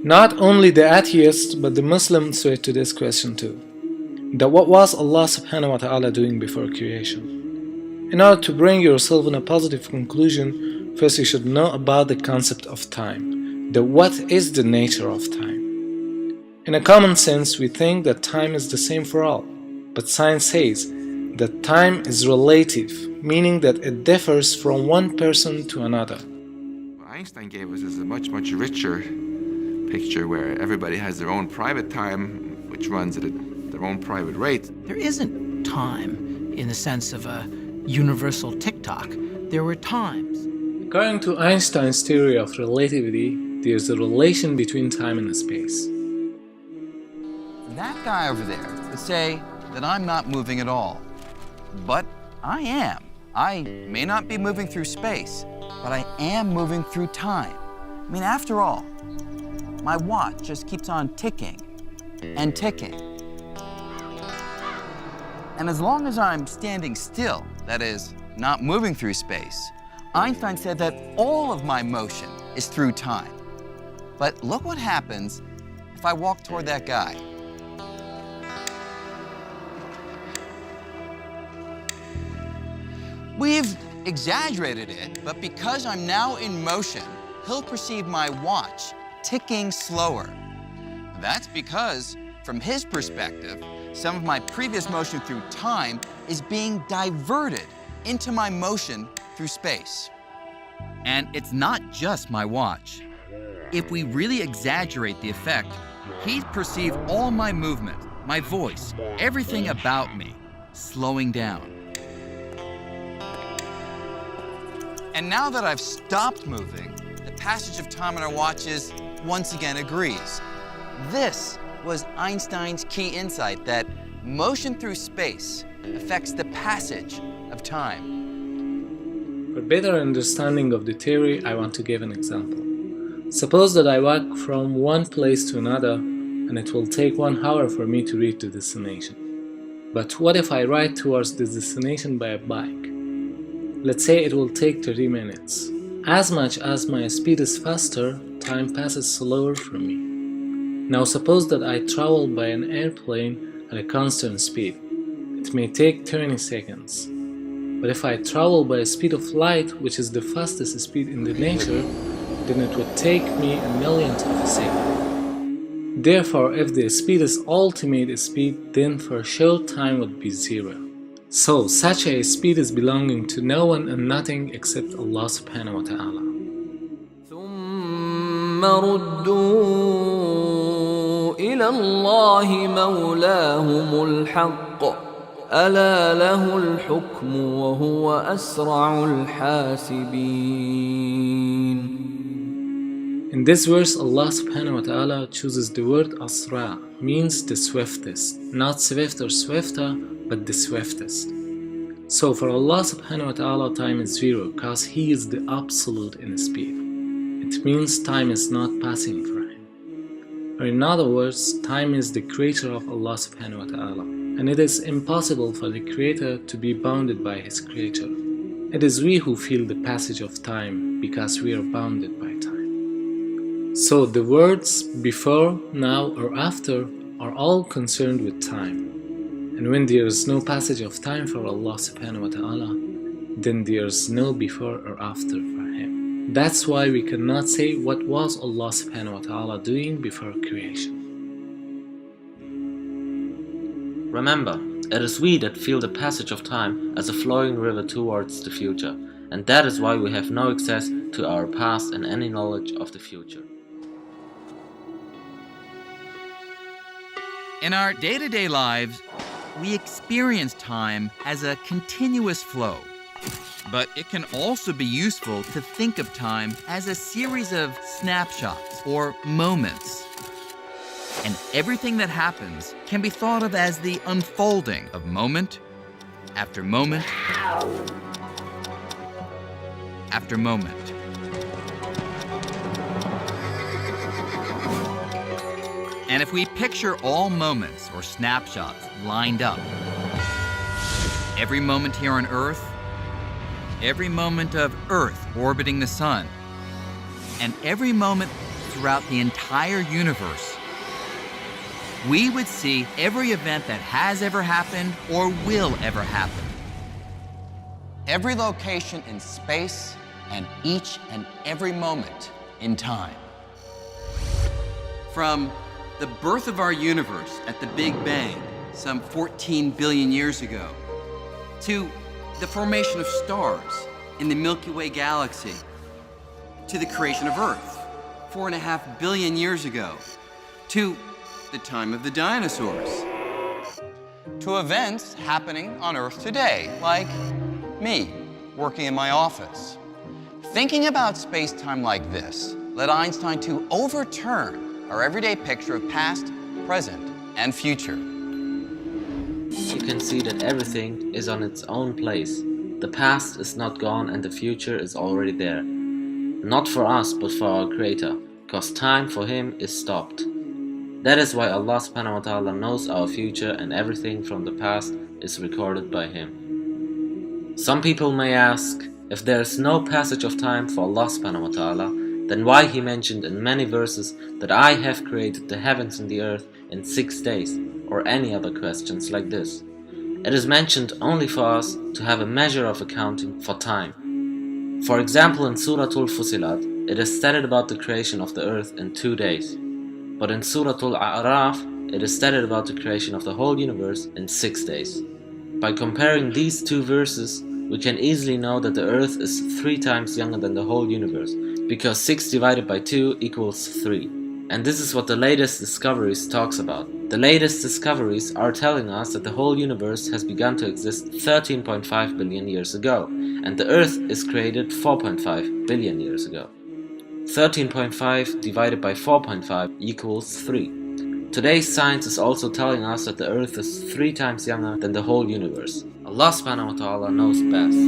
Not only the atheists, but the Muslims switch to this question too. That what was Allah subhanahu wa ta'ala doing before creation? In order to bring yourself in a positive conclusion, first you should know about the concept of time. That what is the nature of time? In a common sense, we think that time is the same for all. But science says that time is relative, meaning that it differs from one person to another. What Einstein gave us is a much, much richer picture where everybody has their own private time, which runs at their own private rate. There isn't time in the sense of a universal tick-tock. There were times. According to Einstein's theory of relativity, there is a relation between time and space. That guy over there would say that I'm not moving at all, but I am. I may not be moving through space, but I am moving through time. I mean, after all, my watch just keeps on ticking and ticking. And as long as I'm standing still, that is, not moving through space, Einstein said that all of my motion is through time. But look what happens if I walk toward that guy. We've exaggerated it, but because I'm now in motion, he'll perceive my watch ticking slower. That's because, from his perspective, some of my previous motion through time is being diverted into my motion through space. And it's not just my watch. If we really exaggerate the effect, he'd perceive all my movement, my voice, everything about me, slowing down. And now that I've stopped moving, the passage of time on our watches once again agrees. This was Einstein's key insight, that motion through space affects the passage of time. For better understanding of the theory, I want to give an example. Suppose that I walk from one place to another, and it will take 1 hour for me to reach the destination. But what if I ride towards the destination by a bike? Let's say it will take 30 minutes. As much as my speed is faster, time passes slower for me. Now suppose that I travel by an airplane at a constant speed. It may take 30 seconds. But if I travel by a speed of light, which is the fastest speed in the nature, then it would take me a millionth of a second. Therefore, if the speed is ultimate speed, then for sure time would be 0. So, such a speed is belonging to no one and nothing except Allah subhanahu wa ta'ala. ثم ردوا إلى الله مولاهم الحق ألا له الحكم وهو أسرع الحاسبين. In this verse, Allah subhanahu wa ta'ala chooses the word asra, means the swiftest, not swift or swifter, but the swiftest. So for Allah subhanahu wa ta'ala, time is 0, because He is the absolute in speed. It means time is not passing for Him. Or in other words, time is the creator of Allah subhanahu wa ta'ala, and it is impossible for the creator to be bounded by his creator. It is we who feel the passage of time because we are bounded by time. So the words before, now or after are all concerned with time. And when there is no passage of time for Allah subhanahu wa ta'ala, then there is no before or after for Him. That's why we cannot say what was Allah subhanahu wa ta'ala doing before creation. Remember, it is we that feel the passage of time as a flowing river towards the future, and that is why we have no access to our past and any knowledge of the future. In our day-to-day lives, we experience time as a continuous flow. But it can also be useful to think of time as a series of snapshots or moments. And everything that happens can be thought of as the unfolding of moment after moment after moment. And if we picture all moments or snapshots lined up, every moment here on Earth, every moment of Earth orbiting the sun, and every moment throughout the entire universe, we would see every event that has ever happened or will ever happen. Every location in space and each and every moment in time. From the birth of our universe at the Big Bang, some 14 billion years ago, to the formation of stars in the Milky Way galaxy, to the creation of Earth 4.5 billion years ago, to the time of the dinosaurs, To events happening on Earth today, like me, working in my office. Thinking about space-time like this led Einstein to overturn our everyday picture of past, present, and future. You can see that everything is on its own place. The past is not gone and the future is already there. Not for us, but for our Creator, because time for Him is stopped. That is why Allah subhanahu wa ta'ala knows our future and everything from the past is recorded by Him. Some people may ask, if there is no passage of time for Allah subhanahu wa ta'ala, then why He mentioned in many verses that I have created the heavens and the earth in 6 days, or any other questions like this. It is mentioned only for us to have a measure of accounting for time. For example, in Surah Al-Fusilat, it is stated about the creation of the earth in 2 days. But in Surah Al-A'raf, it is stated about the creation of the whole universe in 6 days. By comparing these two verses, we can easily know that the earth is 3 times younger than the whole universe, because 6 divided by 2 equals 3. And this is what the latest discoveries talks about. The latest discoveries are telling us that the whole universe has begun to exist 13.5 billion years ago, and the earth is created 4.5 billion years ago. 13.5 divided by 4.5 equals 3. Today's science is also telling us that the earth is 3 times younger than the whole universe. Allah subhanahu wa ta'ala knows best.